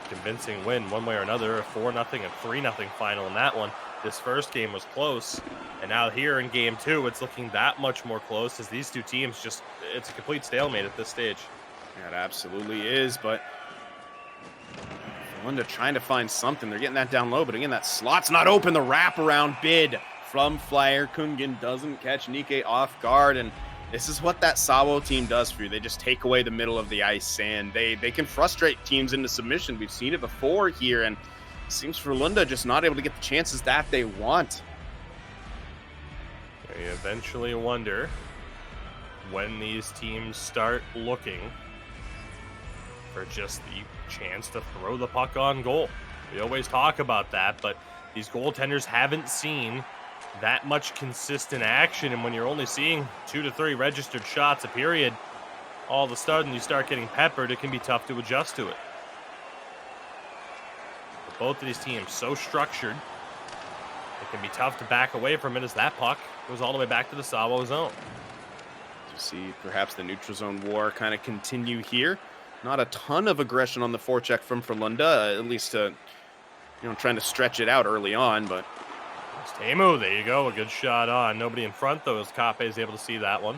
Convincing win one way or another, a 4-0 and 3-0 final in that one. This first game was close, and now here in game 2, it's looking that much more close as these two teams just, it's a complete stalemate at this stage. Yeah, it absolutely is, but Frölunda trying to find something. They're getting that down low, but again, that slot's not open. The wraparound bid from Flyer Kungen doesn't catch Nikke off guard, and this is what that SAWO team does for you. They just take away the middle of the ice, and they can frustrate teams into submission. We've seen it before here, and it seems Frölunda just not able to get the chances that they want. You eventually wonder when these teams start looking for just the chance to throw the puck on goal. We always talk about that, but these goaltenders haven't seen that much consistent action, and when you're only seeing 2 to 3 registered shots a period, all of a sudden you start getting peppered. It can be tough to adjust to it. But both of these teams so structured, it can be tough to back away from it as that puck goes all the way back to the SAWO zone. You see perhaps the neutral zone war kind of continue here. Not a ton of aggression on the forecheck from Frölunda, at least trying to stretch it out early on, but Teemu, there you go, a good shot on. Nobody in front, though, as Kape is able to see that one.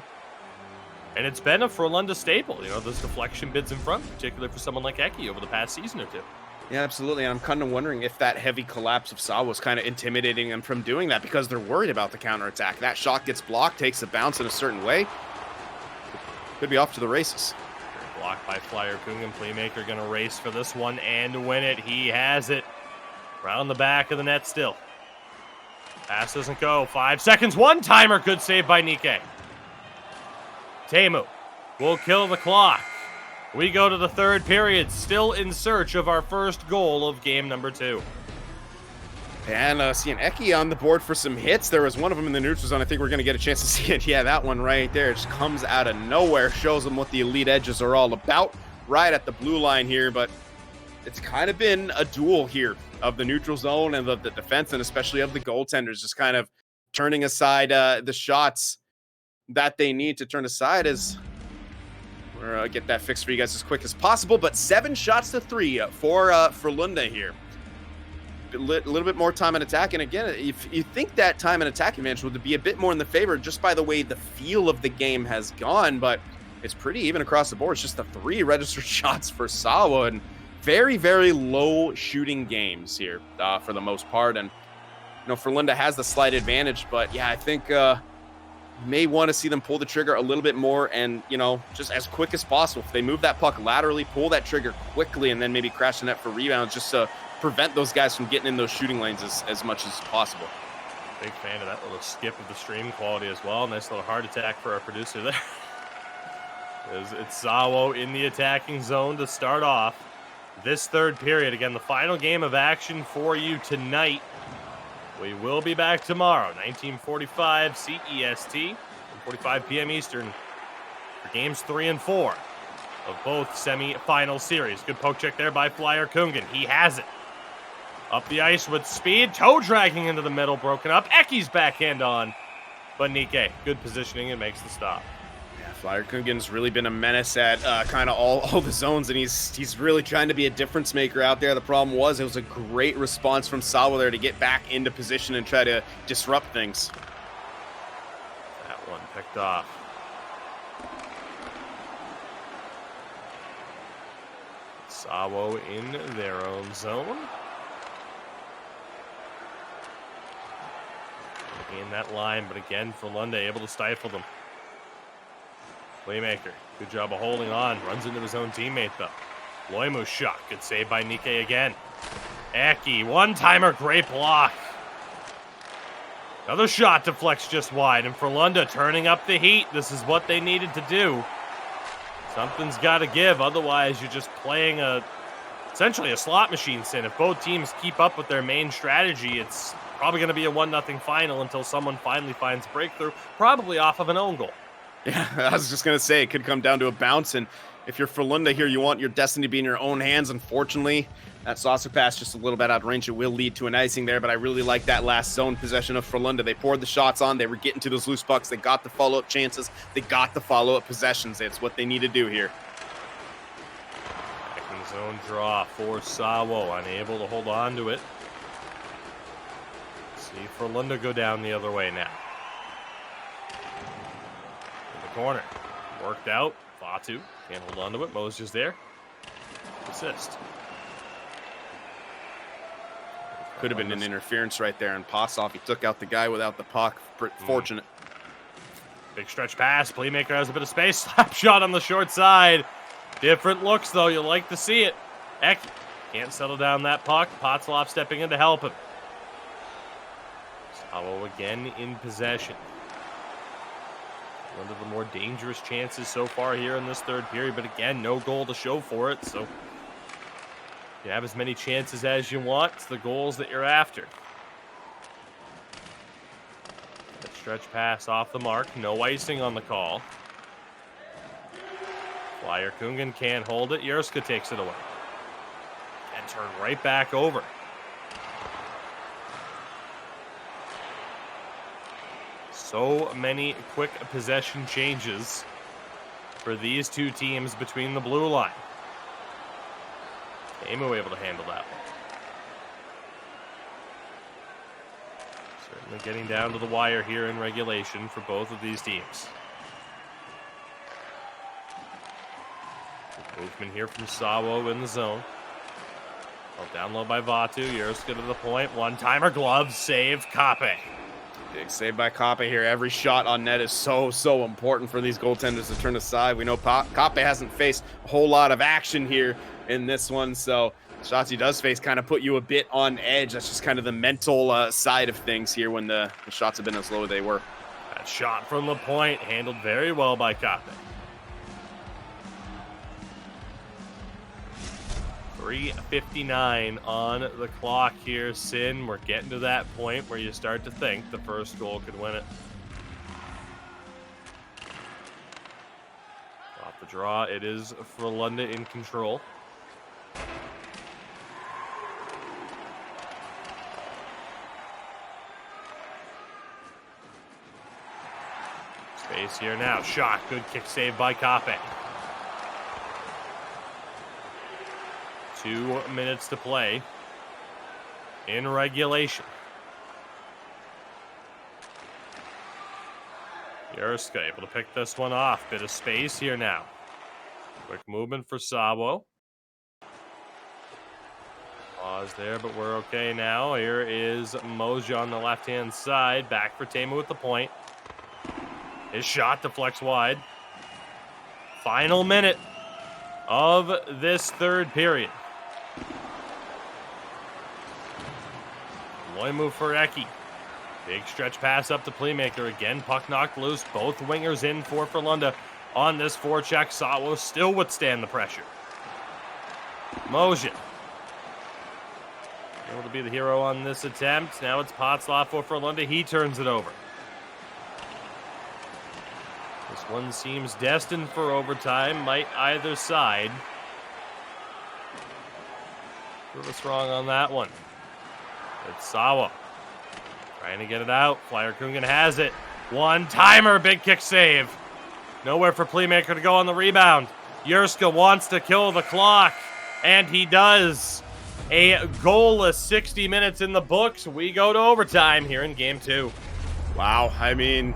And it's been a Frölunda staple, those deflection bids in front, particularly for someone like Eki over the past season or two. Yeah, absolutely. And I'm kind of wondering if that heavy collapse of SAWO was kind of intimidating them from doing that because they're worried about the counterattack. That shot gets blocked, takes a bounce in a certain way. Could be off to the races. Blocked by Flyer Kungen. Playmaker going to race for this one and win it. He has it. Round the back of the net still. Pass doesn't go. 5 seconds. One timer. Good save by Nikke. Teemu will kill the clock. We go to the third period, still in search of our first goal of game number 2. And seeing Eki on the board for some hits. There was one of them in the neutral zone. I think we're going to get a chance to see it. Yeah, that one right there just comes out of nowhere. Shows them what the elite edges are all about. Right at the blue line here, but it's kind of been a duel here of the neutral zone and the defense, and especially of the goaltenders, just kind of turning aside the shots that they need to turn aside as we're get that fixed for you guys as quick as possible. But 7 shots to 3 for Frölunda here. A little bit more time and attack, and again, if you think that time and attack advantage would be a bit more in the favor just by the way the feel of the game has gone, but it's pretty even across the board. It's just the 3 registered shots for SAWO, and very, very low shooting games here for the most part. And Frölunda has the slight advantage, but yeah, I think you may want to see them pull the trigger a little bit more, and just as quick as possible. If they move that puck laterally, pull that trigger quickly, and then maybe crash the net for rebounds, just to prevent those guys from getting in those shooting lanes as much as possible. Big fan of that little skip of the stream quality as well. Nice little heart attack for our producer there. It's SAWO in the attacking zone to start off this third period. Again, the final game of action for you tonight. We will be back tomorrow, 1945 CEST, 45 p.m. Eastern, for games 3 and 4 of both semi-final series. Good poke check there by Flyer Kungen. He has it. Up the ice with speed. Toe dragging into the middle, broken up. Eki's backhand on. But Nikke, good positioning and makes the stop. Yeah, Flyer Kungen's really been a menace at kind of all the zones, and he's really trying to be a difference maker out there. The problem was it was a great response from SAWO there to get back into position and try to disrupt things. That one picked off. SAWO in their own zone. In that line, but again, Frölunda able to stifle them. Playmaker, good job of holding on. Runs into his own teammate, though. Loimu's shot, good save by Nikke again. Eki, one-timer, great block. Another shot deflects just wide, and Frölunda turning up the heat. This is what they needed to do. Something's got to give, otherwise you're just playing essentially a slot machine, Sin. If both teams keep up with their main strategy, it's probably going to be a 1-0 final until someone finally finds a breakthrough, probably off of an own goal. Yeah, I was just going to say, it could come down to a bounce, and if you're Frölunda here, you want your destiny to be in your own hands. Unfortunately, that saucer pass just a little bit out of range. It will lead to an icing there, but I really like that last zone possession of Frölunda. They poured the shots on. They were getting to those loose pucks. They got the follow-up chances. They got the follow-up possessions. It's what they need to do here. Second zone draw for SAWO, unable to hold on to it. See Frölunda go down the other way now. In the corner, worked out. Fatu can't hold on to it. Mosier's there. Assist. Could have been an interference right there, and Passoff, he took out the guy without the puck. Fortunate. Big stretch pass. Playmaker has a bit of space. Slap shot on the short side. Different looks, though. You'll like to see it. Eki can't settle down that puck. Potzloff stepping in to help him. SAWO again in possession. One of the more dangerous chances so far here in this third period, but again, no goal to show for it, so you have as many chances as you want. It's the goals that you're after. That stretch pass off the mark. No icing on the call. Flyer Kungan can't hold it. Yerska takes it away. And turn right back over. So many quick possession changes for these two teams between the blue line. Amo able to handle that one. Certainly getting down to the wire here in regulation for both of these teams. Movement here from SAWO in the zone. Well, down low by Vatu. Yerska to the point. One-timer, glove save, Kape. Big save by Kape here. Every shot on net is so important for these goaltenders to turn aside. We know Kape hasn't faced a whole lot of action here in this one, so shots he does face kind of put you a bit on edge. That's just kind of the mental side of things here when the shots have been as low as they were. That shot from the point handled very well by Kape. 3:59 on the clock here, Sin. We're getting to that point where you start to think the first goal could win it. Off the draw, it is Frölunda in control. Space here now. Shot. Good kick save by Kape. 2 minutes to play in regulation. Yerska able to pick this one off. Bit of space here now. Quick movement for SAWO. Pause there, but we're okay now. Here is Mosier on the left-hand side. Back for Temu with the point. His shot deflects wide. Final minute of this third period. One move for Eki. Big stretch pass up to Playmaker. Again, puck knocked loose. Both wingers in for Frölunda on this forecheck. SAWO still withstand the pressure. Mosier able to be the hero on this attempt. Now it's Potzloff for Frölunda. He turns it over. This one seems destined for overtime. Might either side. Prove us wrong on that one. It's SAWO trying to get it out. Flyer Kungan has it. One-timer, big kick save. Nowhere for Playmaker to go on the rebound. Yerska wants to kill the clock, and he does. A goalless 60 minutes in the books. We go to overtime here in Game 2. Wow, I mean,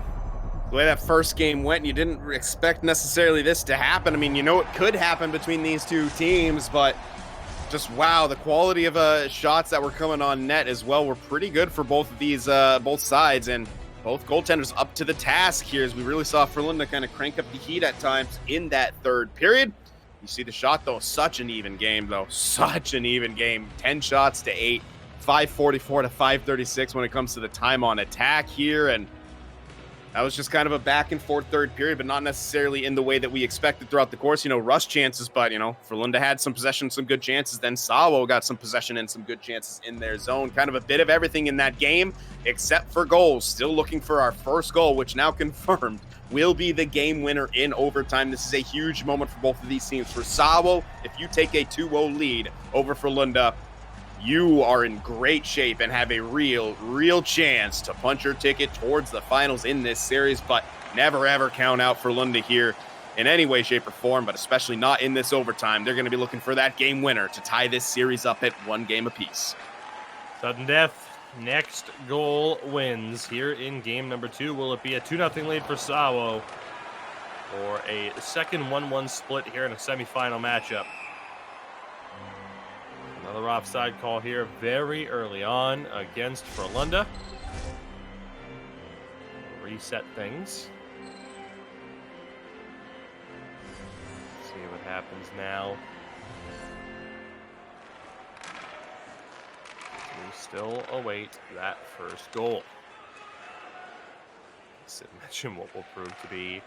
the way that first game went, you didn't expect necessarily this to happen. I mean, you know it could happen between these two teams, but just wow, the quality of shots that were coming on net as well were pretty good for both of these, both sides, and both goaltenders up to the task here as we really saw Frölunda kind of crank up the heat at times in that third period. You see the shot, though. Such an even game, though. Such an even game. 10 shots to 8. 544 to 536 when it comes to the time on attack here. And that was just kind of a back and forth third period, but not necessarily in the way that we expected throughout the course. Rush chances, but, Frölunda had some possession, some good chances. Then SAWO got some possession and some good chances in their zone. Kind of a bit of everything in that game, except for goals. Still looking for our first goal, which now confirmed will be the game winner in overtime. This is a huge moment for both of these teams. For SAWO, if you take a 2-0 lead over Frölunda, you are in great shape and have a real chance to punch your ticket towards the finals in this series, but never ever count out Frölunda here in any way, shape, or form, but especially not in this overtime. They're going to be looking for that game winner to tie this series up at 1 game apiece. Sudden death. Next goal wins here in game number 2. Will it be a 2-0 lead for SAWO or a second 1-1 split here in a semifinal matchup? Another offside call here very early on against Frölunda. Reset things. See what happens now. We still await that first goal. Sid mentioned what will prove to be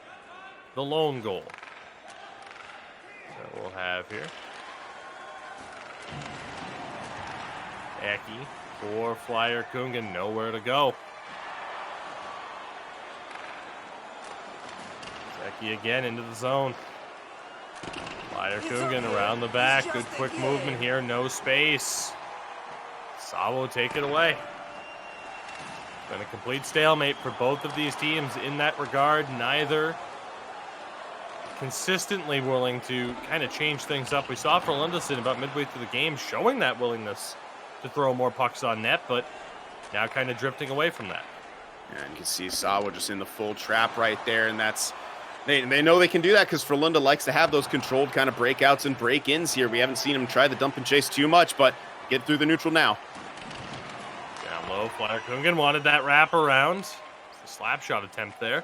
the lone goal that we'll have here. Eki for Flyer Kungen, nowhere to go. Eki again into the zone. Flyer Kungen around the back, good quick movement here, no space. SAWO take it away. It's been a complete stalemate for both of these teams in that regard. Neither consistently willing to kind of change things up. We saw Frölunda about midway through the game showing that willingness to throw more pucks on net, but now kind of drifting away from that. Yeah, and you can see SAWO just in the full trap right there, and that's they know they can do that because Frölunda likes to have those controlled kind of breakouts and break-ins here. We haven't seen him try the dump and chase too much, but get through the neutral now. Down low, Flyer Kungen wanted that wrap around. It's a slap shot attempt there.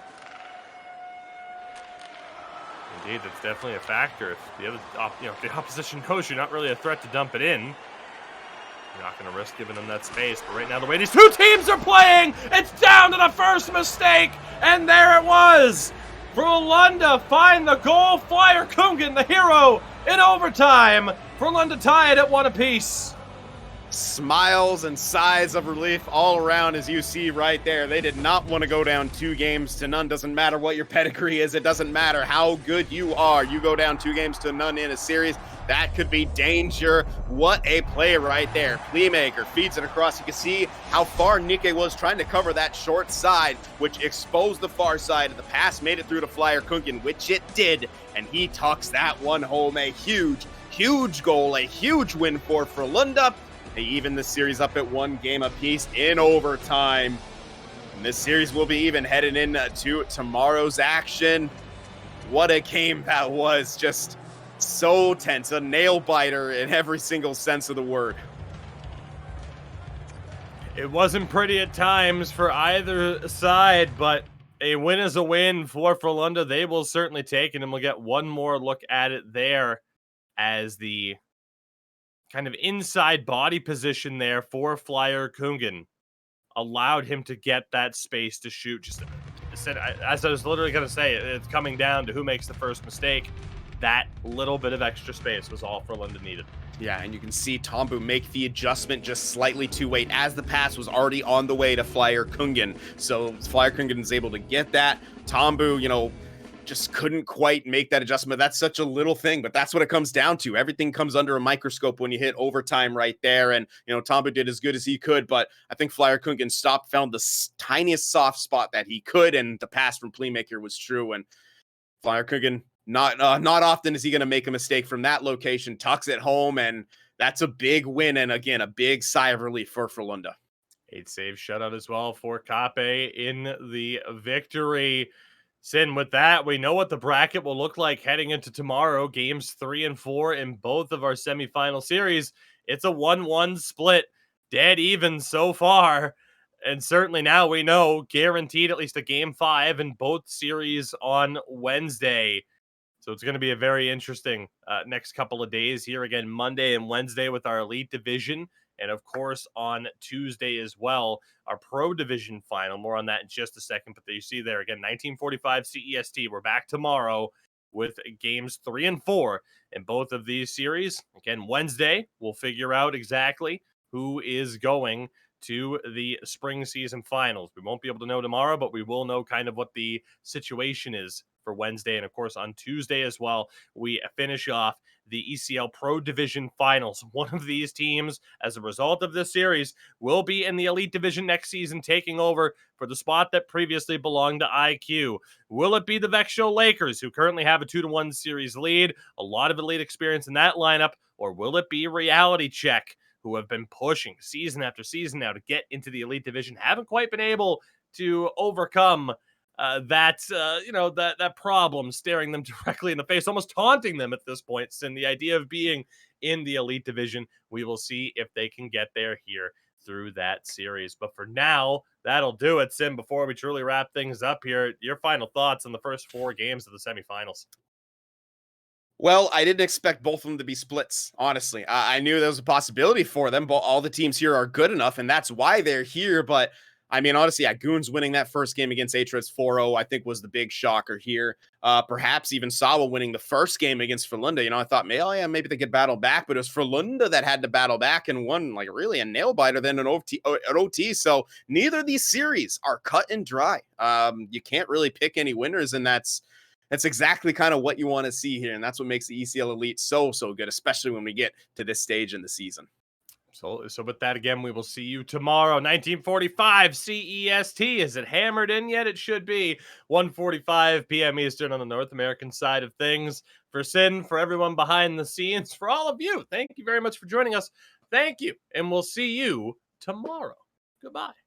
Indeed, that's definitely a factor. If the other, if the opposition knows you're not really a threat to dump it in, you're not going to risk giving them that space. But right now, the way these two teams are playing, it's down to the first mistake, and there it was. Frölunda find the goal. Flyer Kungen, the hero, in overtime. Frölunda tied at 1 apiece. Smiles and sighs of relief all around, as you see right there. They did not want to go down 2 games to none. Doesn't matter what your pedigree is. It doesn't matter how good you are. You go down 2 games to none in a series, that could be danger. What a play right there. Playmaker feeds it across. You can see how far Nike was trying to cover that short side, which exposed the far side. The pass made it through to Flyer Kungen, which it did, and he tucks that one home. A huge goal, a huge win for Frölunda. They even the series up at 1 game apiece in overtime. And this series will be even headed into tomorrow's action. What a game that was. Just so tense. A nail biter in every single sense of the word. It wasn't pretty at times for either side, but a win is a win for Frölunda. They will certainly take it, and we'll get one more look at it there as the kind of inside body position there for Flyer Kungen allowed him to get that space to shoot. Just as I was literally going to say, it's coming down to who makes the first mistake. That little bit of extra space was all Frölunda needed. Yeah, and you can see Tombu make the adjustment just slightly too late as the pass was already on the way to Flyer Kungen. So Flyer Kungen is able to get that. Tombu, just couldn't quite make that adjustment. That's such a little thing, but that's what it comes down to. Everything comes under a microscope when you hit overtime right there. And, Tombu did as good as he could, but I think Flyer Kungen found the tiniest soft spot that he could, and the pass from Playmaker was true. And Flyer Kungen, not often is he going to make a mistake from that location, tucks it home, and that's a big win. And again, a big sigh of relief for Frölunda. 8-save shutout as well for Kape in the victory. Sin, with that, we know what the bracket will look like heading into tomorrow. Games 3 and 4 in both of our semifinal series. It's a 1-1 split. Dead even so far. And certainly now we know guaranteed at least a game 5 in both series on Wednesday. So it's going to be a very interesting next couple of days here. Again, Monday and Wednesday with our Elite Division. And of course, on Tuesday as well, our Pro Division final. More on that in just a second. But you see there again, 1945 CEST. We're back tomorrow with games 3 and 4 in both of these series. Again, Wednesday, we'll figure out exactly who is going to the spring season finals. We won't be able to know tomorrow, but we will know kind of what the situation is for Wednesday. And of course, on Tuesday as well, we finish off the ECL Pro Division Finals. One of these teams, as a result of this series, will be in the Elite Division next season, taking over for the spot that previously belonged to IQ. Will it be the Vexo Lakers, who currently have a 2-1 series lead, a lot of elite experience in that lineup, or will it be Reality Check, who have been pushing season after season now to get into the Elite Division, haven't quite been able to overcome that problem staring them directly in the face, almost taunting them at this point. And the idea of being in the Elite Division, we will see if they can get there here through that series. But for now, that'll do it. Sim, before we truly wrap things up here, your final thoughts on the first 4 games of the semifinals. Well, I didn't expect both of them to be splits, honestly. I knew there was a possibility for them, but all the teams here are good enough, and that's why they're here. But I mean, honestly, yeah, Goons winning that first game against Atras 4-0, I think was the big shocker here. Perhaps even SAWO winning the first game against Frölunda. I thought, maybe they could battle back, but it was Frölunda that had to battle back and won like really a nail biter than an OT. So neither of these series are cut and dry. You can't really pick any winners, and that's exactly kind of what you want to see here. And that's what makes the ECL Elite so good, especially when we get to this stage in the season. So with that, again, we will see you tomorrow. 1945 CEST. Is it hammered in yet? It should be 1:45 p.m. Eastern on the North American side of things. For Sin, for everyone behind the scenes, for all of you, thank you very much for joining us. Thank you. And we'll see you tomorrow. Goodbye.